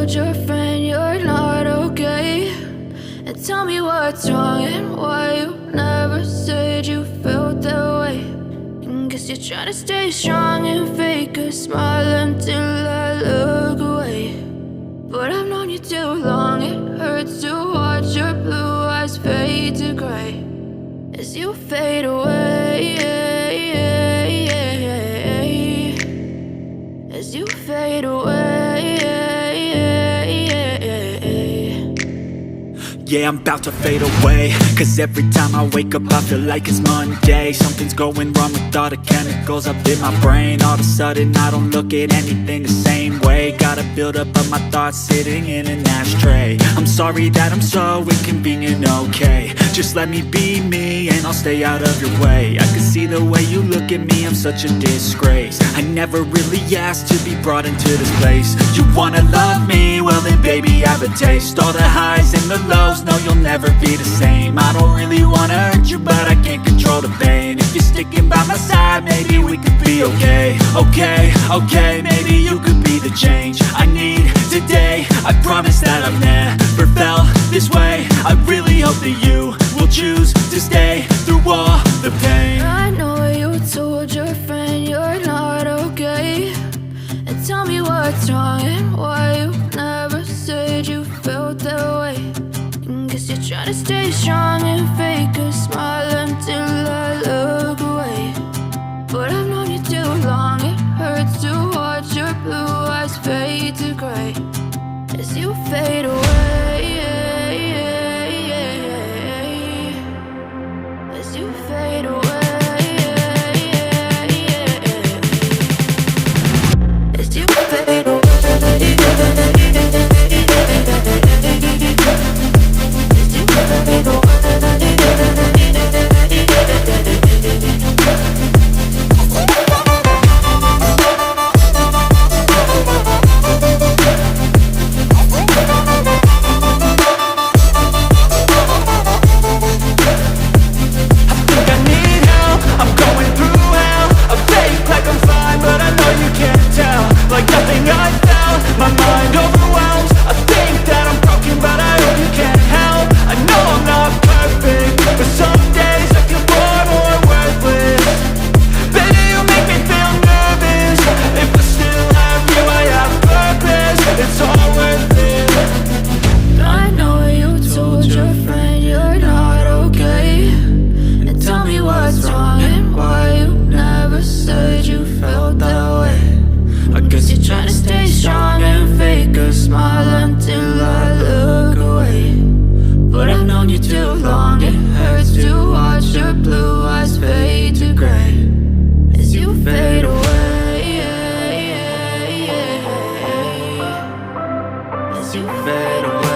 told your friend you're not okay? And tell me what's wrong and why you never said you felt that way. And guess you're trying to stay strong and fake a smile until I look away. But I've known you too long, it hurts to watch your blue eyes fade to gray as you fade away, as you fade away. Yeah, I'm about to fade away, cause every time I wake up I feel like it's Monday. Something's going wrong with all the chemicals up in my brain. All of a sudden I don't look at anything the same way. Got a buildup of my thoughts sitting in an ashtray. I'm sorry that I'm so inconvenient, okay? Just let me be me and I'll stay out of your way. I can see the way you look at me, I'm such a disgrace. I never really asked to be brought into this place. You wanna love me? Well then baby have a taste. All the highs and the lows, no you'll never be the same. I don't really wanna hurt you but I can't control the pain. If you're sticking by my side maybe we could be okay. Okay, maybe you could be the change I need today. I promise that I've never felt this way. I really hope that you will choose to stay through all the pain. I know you told your friend you're not okay. And tell me what's wrong and why you never said you felt that way. And guess you're trying to stay strong and fake a smile until I look away. But I've known you too long, it hurts to watch your blue eyes fade to gray as you fade away, as you fade away, as you fade away. As you fade away.